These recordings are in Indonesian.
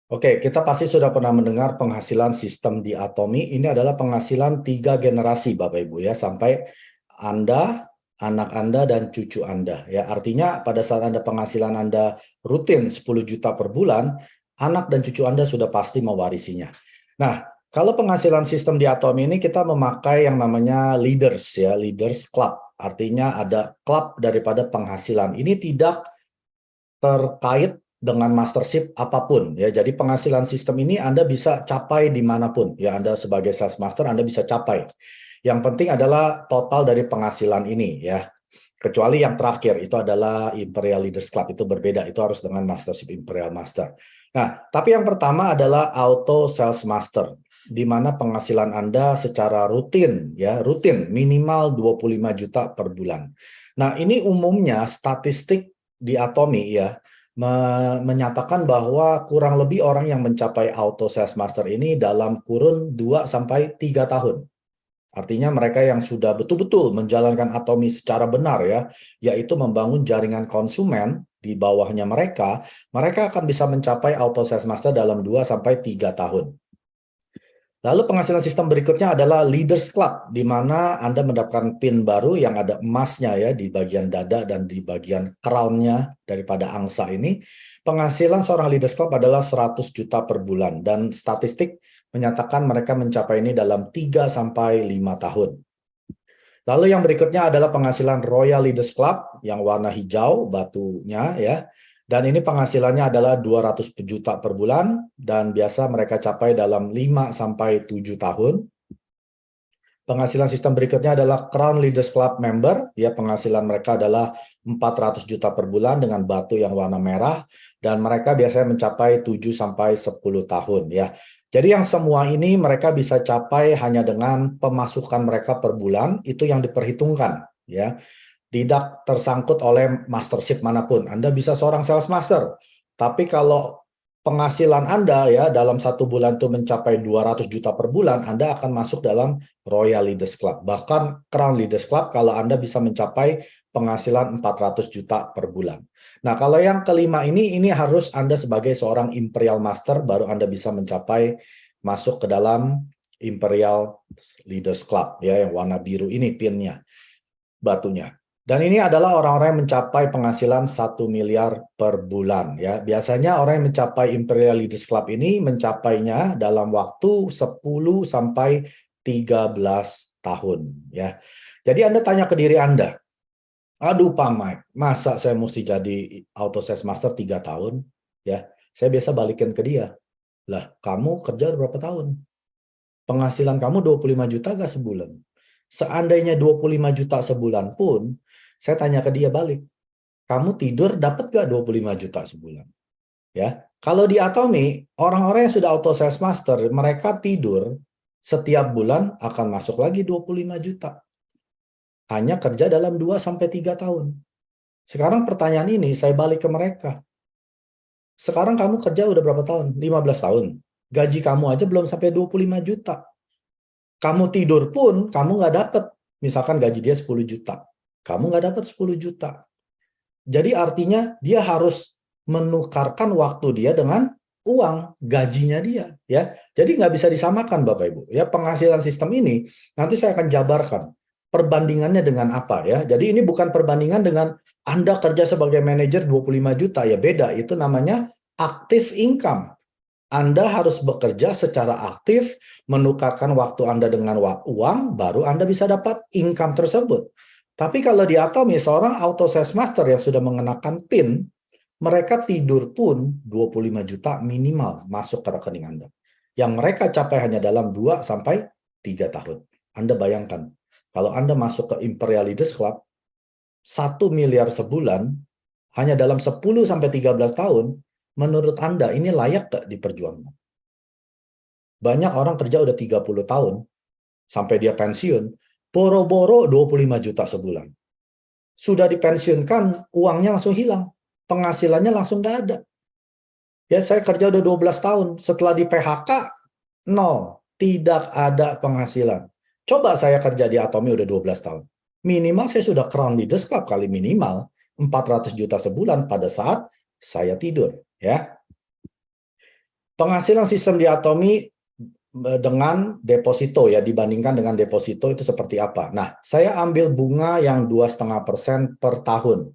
Oke, kita pasti sudah pernah mendengar penghasilan sistem di Atomi. Ini adalah penghasilan 3 generasi, Bapak Ibu ya, sampai Anda, anak Anda, dan cucu Anda. Ya, artinya pada saat Anda penghasilan Anda rutin 10 juta per bulan, anak dan cucu Anda sudah pasti mewarisinya. Nah, kalau penghasilan sistem di Atomi ini kita memakai yang namanya leaders ya, leaders club. Artinya ada klub daripada penghasilan. Ini tidak terkait dengan mastership apapun ya. Jadi penghasilan sistem ini Anda bisa capai dimanapun ya. Anda sebagai sales master Anda bisa capai. Yang penting adalah total dari penghasilan ini ya. Kecuali yang terakhir itu adalah Imperial Leaders Club, itu berbeda, itu harus dengan mastership Imperial Master. Nah, tapi yang pertama adalah Auto Sales Master, di mana penghasilan Anda secara rutin ya, rutin minimal 25 juta per bulan. Nah, ini umumnya statistik di Atomi ya menyatakan bahwa kurang lebih orang yang mencapai Auto Sales Master ini dalam kurun 2 sampai 3 tahun. Artinya mereka yang sudah betul-betul menjalankan Atomi secara benar ya, yaitu membangun jaringan konsumen di bawahnya mereka, mereka akan bisa mencapai Auto Sales Master dalam 2 sampai 3 tahun. Lalu penghasilan sistem berikutnya adalah Leaders Club, di mana Anda mendapatkan pin baru yang ada emasnya ya di bagian dada dan di bagian crown-nya daripada angsa ini. Penghasilan seorang Leaders Club adalah 100 juta per bulan dan statistik menyatakan mereka mencapai ini dalam 3 sampai 5 tahun. Lalu yang berikutnya adalah penghasilan Royal Leaders Club yang warna hijau batunya ya. Dan ini penghasilannya adalah 200 juta per bulan dan biasa mereka capai dalam 5 sampai 7 tahun. Penghasilan sistem berikutnya adalah Crown Leaders Club member, ya penghasilan mereka adalah 400 juta per bulan dengan batu yang warna merah dan mereka biasanya mencapai 7 sampai 10 tahun ya. Jadi yang semua ini mereka bisa capai hanya dengan pemasukan mereka per bulan itu yang diperhitungkan ya. Tidak tersangkut oleh mastership manapun. Anda bisa seorang sales master, tapi kalau penghasilan Anda ya dalam 1 bulan itu mencapai 200 juta per bulan, Anda akan masuk dalam Royal Leaders Club. Bahkan Crown Leaders Club kalau Anda bisa mencapai penghasilan 400 juta per bulan. Nah, kalau yang kelima ini harus Anda sebagai seorang Imperial Master baru Anda bisa mencapai masuk ke dalam Imperial Leaders Club ya yang warna biru ini pinnya, batunya. Dan ini adalah orang-orang yang mencapai penghasilan 1 miliar per bulan ya. Biasanya orang yang mencapai Imperial Leaders Club ini mencapainya dalam waktu 10 sampai 13 tahun ya. Jadi Anda tanya ke diri Anda, aduh Pak Mike, masa saya mesti jadi Auto Sales Master 3 tahun ya? Saya biasa balikin ke dia. Lah, kamu kerja berapa tahun? Penghasilan kamu 25 juta gak sebulan? Seandainya 25 juta sebulan pun, saya tanya ke dia balik, kamu tidur dapat gak 25 juta sebulan? Ya, kalau di Atomi, orang-orang yang sudah Auto Sales Master, mereka tidur setiap bulan akan masuk lagi 25 juta. Hanya kerja dalam 2 sampai 3 tahun. Sekarang pertanyaan ini saya balik ke mereka. Sekarang kamu kerja udah berapa tahun? 15 tahun. Gaji kamu aja belum sampai 25 juta. Kamu tidur pun kamu nggak dapat. Misalkan gaji dia 10 juta. Kamu nggak dapat 10 juta. Jadi artinya dia harus menukarkan waktu dia dengan uang gajinya dia ya. Jadi nggak bisa disamakan Bapak Ibu ya, penghasilan sistem ini nanti saya akan jabarkan perbandingannya dengan apa ya. Jadi ini bukan perbandingan dengan Anda kerja sebagai manajer 25 juta ya, beda, itu namanya active income. Anda harus bekerja secara aktif, menukarkan waktu Anda dengan uang, baru Anda bisa dapat income tersebut. Tapi kalau di Atomi, seorang Auto Sales Master yang sudah mengenakan PIN, mereka tidur pun 25 juta minimal masuk ke rekening Anda. Yang mereka capai hanya dalam 2 sampai 3 tahun. Anda bayangkan, kalau Anda masuk ke Imperial Leaders Club, 1 miliar sebulan, hanya dalam 10 sampai 13 tahun, menurut Anda ini layak gak diperjuangkan? Banyak orang kerja udah 30 tahun, sampai dia pensiun, boro-boro 25 juta sebulan. Sudah dipensiunkan, uangnya langsung hilang. Penghasilannya langsung nggak ada. Ya, saya kerja udah 12 tahun. Setelah di PHK, nol. Tidak ada penghasilan. Coba saya kerja di Atomi udah 12 tahun. Minimal saya sudah Crown Leaders Club kali minimal 400 juta sebulan pada saat saya tidur. Ya. Penghasilan sistem diatomi dengan deposito ya, dibandingkan dengan deposito itu seperti apa. Nah, saya ambil bunga yang 2,5% per tahun.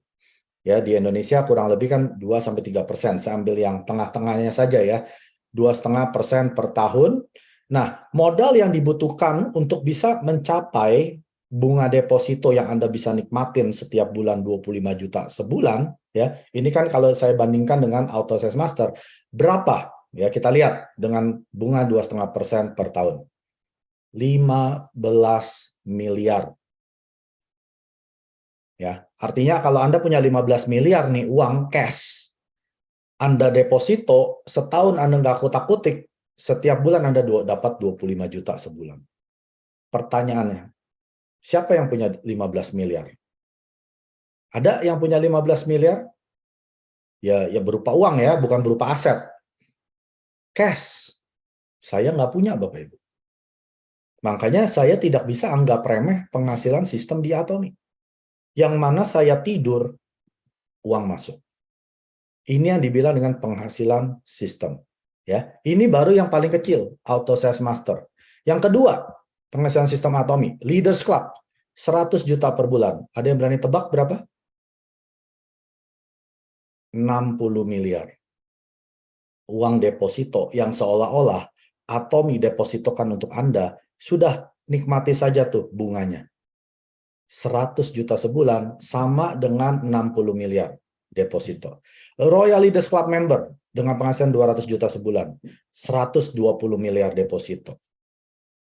Ya, di Indonesia kurang lebih kan 2-3%. Saya ambil yang tengah-tengahnya saja ya, 2,5% per tahun. Nah, modal yang dibutuhkan untuk bisa mencapai bunga deposito yang Anda bisa nikmatin setiap bulan 25 juta sebulan, ya. Ini kan kalau saya bandingkan dengan Auto Sales Master, berapa? Ya, kita lihat dengan bunga 2,5% per tahun. 15 miliar. Ya, artinya kalau Anda punya 15 miliar nih uang cash, Anda deposito, setahun Anda nggak kutak-kutik, setiap bulan Anda dapat 25 juta sebulan. Pertanyaannya, siapa yang punya 15 miliar? Ada yang punya 15 miliar? Ya berupa uang ya, bukan berupa aset. Cash. Saya nggak punya, Bapak Ibu. Makanya saya tidak bisa anggap remeh penghasilan sistem diatomi. Yang mana saya tidur, uang masuk. Ini yang dibilang dengan penghasilan sistem. Ya, ini baru yang paling kecil, Auto Sales Master. Yang kedua, penghasilan sistem atomi, Leaders Club, 100 juta per bulan. Ada yang berani tebak berapa? 60 miliar. Uang deposito yang seolah-olah atomi depositokan untuk Anda, sudah nikmati saja tuh bunganya. 100 juta sebulan sama dengan 60 miliar deposito. Royal Leaders Club member dengan penghasilan 200 juta sebulan, 120 miliar deposito.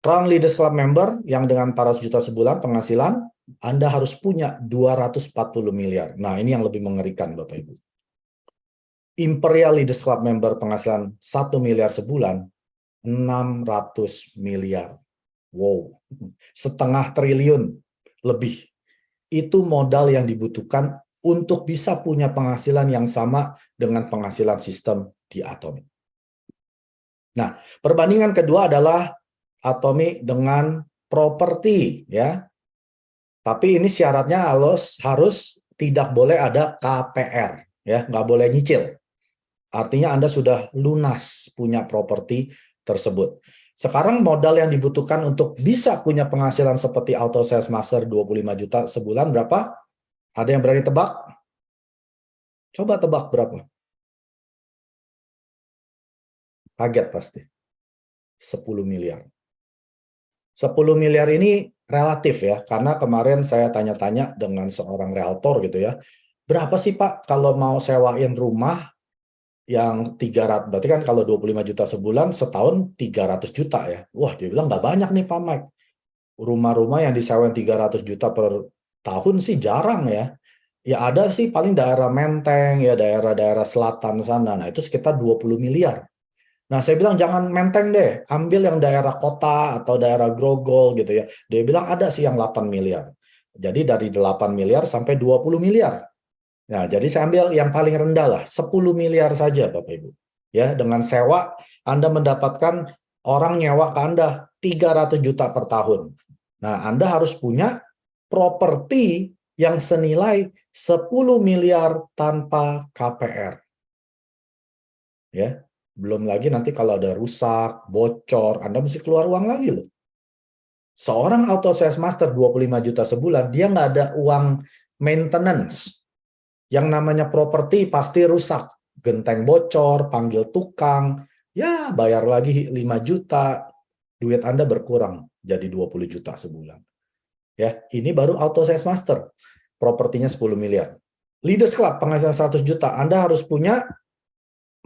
Crown Leaders Club member yang dengan 400 juta sebulan penghasilan, Anda harus punya 240 miliar. Nah, ini yang lebih mengerikan, Bapak Ibu. Imperial Leaders Club member penghasilan 1 miliar sebulan, 600 miliar. Wow, setengah triliun lebih. Itu modal yang dibutuhkan untuk bisa punya penghasilan yang sama dengan penghasilan sistem diatomi. Nah, perbandingan kedua adalah atomi dengan properti, ya. Tapi ini syaratnya harus tidak boleh ada KPR, ya, nggak boleh nyicil. Artinya Anda sudah lunas punya properti tersebut. Sekarang modal yang dibutuhkan untuk bisa punya penghasilan seperti Auto Sales Master 25 juta sebulan berapa? Ada yang berani tebak? Coba tebak berapa? Kaget pasti. 10 miliar. 10 miliar ini relatif ya, karena kemarin saya tanya-tanya dengan seorang realtor gitu ya. Berapa sih Pak kalau mau sewain rumah yang 300, berarti kan kalau 25 juta sebulan, setahun 300 juta ya. Wah, dia bilang nggak banyak nih Pak Mike. Rumah-rumah yang disewain 300 juta per tahun sih jarang ya. Ya ada sih paling daerah Menteng, ya daerah-daerah selatan sana. Nah itu sekitar 20 miliar. Nah saya bilang jangan Menteng deh, ambil yang daerah kota atau daerah Grogol gitu ya. Dia bilang ada sih yang 8 miliar. Jadi dari 8 miliar sampai 20 miliar. Nah, jadi saya ambil yang paling rendah lah, 10 miliar saja Bapak Ibu. Ya, dengan sewa Anda mendapatkan orang nyewa ke Anda 300 juta per tahun. Nah, Anda harus punya properti yang senilai 10 miliar tanpa KPR. Ya, belum lagi nanti kalau ada rusak, bocor, Anda mesti keluar uang lagi loh. Seorang Auto Sales Master 25 juta sebulan, dia nggak ada uang maintenance. Yang namanya properti pasti rusak. Genteng bocor, panggil tukang, ya bayar lagi 5 juta, duit Anda berkurang jadi 20 juta sebulan. Ya, ini baru Auto Sales Master. Propertinya 10 miliar. Leaders Club penghasilan 100 juta, Anda harus punya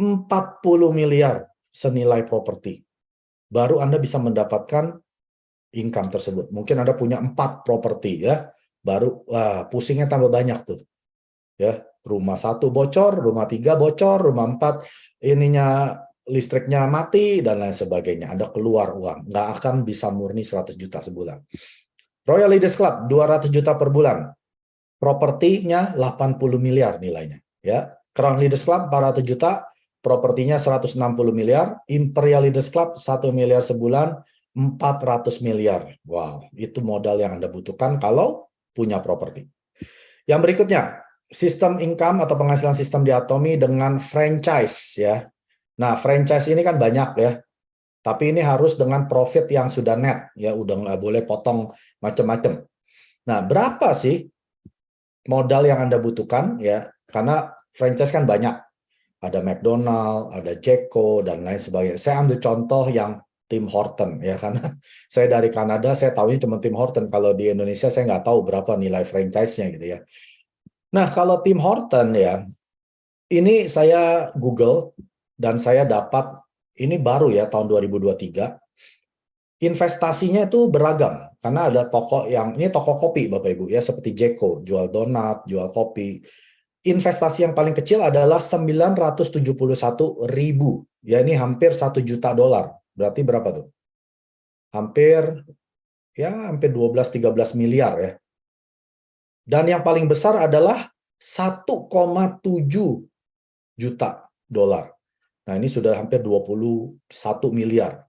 40 miliar senilai properti. Baru Anda bisa mendapatkan income tersebut. Mungkin Anda punya 4 properti ya, baru pusingnya tambah banyak tuh. Ya, rumah 1 bocor, rumah 3 bocor, rumah 4 ininya listriknya mati dan lain sebagainya. Anda keluar uang, nggak akan bisa murni 100 juta sebulan. Royal Leaders Club 200 juta per bulan. Propertinya 80 miliar nilainya, ya. Crown Leaders Club 400 juta, propertinya 160 miliar, Imperial Leaders Club 1 miliar sebulan, 400 miliar. Wow, itu modal yang Anda butuhkan kalau punya properti. Yang berikutnya, sistem income atau penghasilan sistem diatomi dengan franchise ya. Nah, franchise ini kan banyak ya, tapi ini harus dengan profit yang sudah net, ya udah nggak boleh potong macam-macam. Nah, berapa sih modal yang Anda butuhkan ya? Karena franchise kan banyak. Ada McDonald, ada Jeko, dan lain sebagainya. Saya ambil contoh yang Tim Horton ya, karena saya dari Kanada, saya tahunya cuma Tim Horton. Kalau di Indonesia saya nggak tahu berapa nilai franchise-nya gitu ya. Nah, kalau Tim Horton ya, ini saya Google dan saya dapat, ini baru ya tahun 2023, investasinya itu beragam. Karena ada toko yang, ini toko kopi Bapak Ibu ya, seperti Jeko, jual donat, jual kopi. Investasi yang paling kecil adalah 971.000. Ya, ini hampir 1 juta dolar. Berarti berapa tuh? Hampir 12-13 miliar ya. Dan yang paling besar adalah 1,7 juta dolar. Nah, ini sudah hampir 21 miliar.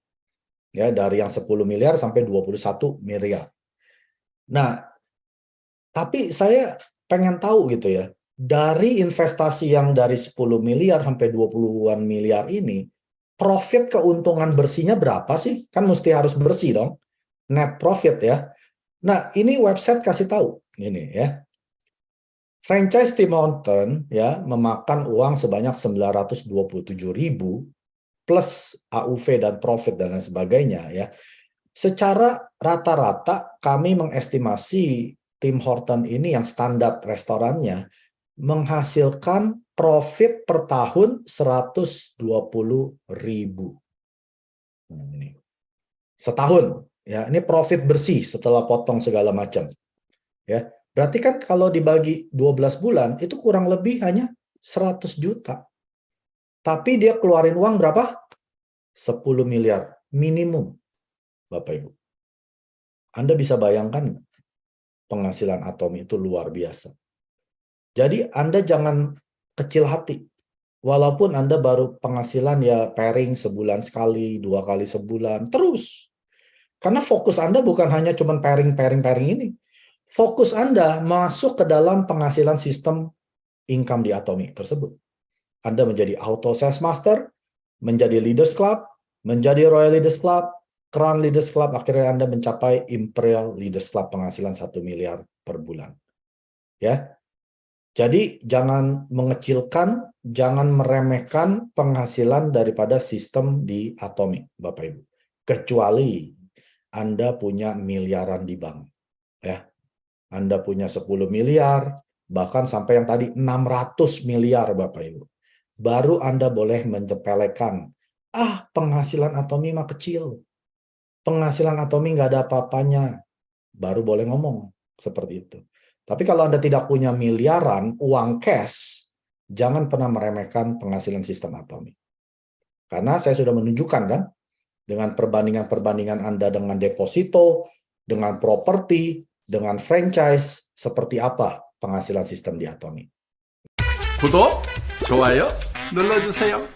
Ya, dari yang 10 miliar sampai 21 miliar. Nah, tapi saya pengen tahu gitu ya, dari investasi yang dari 10 miliar sampai 20-an miliar ini, profit keuntungan bersihnya berapa sih? Kan mesti harus bersih dong. Net profit ya. Nah, ini website kasih tahu. Ini ya. Franchise Tim Horton ya memakan uang sebanyak 927.000 plus AUV dan profit dan lain sebagainya ya. Secara rata-rata kami mengestimasi Tim Horton ini yang standar restorannya menghasilkan profit per tahun 120.000 setahun ya. Ini profit bersih setelah potong segala macam ya. Berarti kan kalau dibagi 12 bulan itu kurang lebih hanya 100 juta. Tapi dia keluarin uang berapa? 10 miliar minimum, Bapak Ibu. Anda bisa bayangkan penghasilan Atomy itu luar biasa. Jadi Anda jangan kecil hati. Walaupun Anda baru penghasilan ya pairing sebulan sekali, 2 kali sebulan, terus. Karena fokus Anda bukan hanya cuma pairing ini. Fokus Anda masuk ke dalam penghasilan sistem income di Atomy tersebut. Anda menjadi Auto Sales Master, menjadi Leaders Club, menjadi Royal Leaders Club, Crown Leaders Club, akhirnya Anda mencapai Imperial Leaders Club penghasilan 1 miliar per bulan. Ya. Jadi jangan mengecilkan, jangan meremehkan penghasilan daripada sistem di Atomy, Bapak Ibu. Kecuali Anda punya miliaran di bank. Ya. Anda punya 10 miliar, bahkan sampai yang tadi 600 miliar Bapak Ibu. Baru Anda boleh mencepelekan, penghasilan Atomy mah kecil. Penghasilan Atomy nggak ada apa-apanya. Baru boleh ngomong seperti itu. Tapi kalau Anda tidak punya miliaran, uang cash, jangan pernah meremehkan penghasilan sistem Atomy. Karena saya sudah menunjukkan kan, dengan perbandingan-perbandingan Anda dengan deposito, dengan properti, dengan franchise, seperti apa penghasilan sistem di Atomy. 구독, 좋아요 눌러주세요.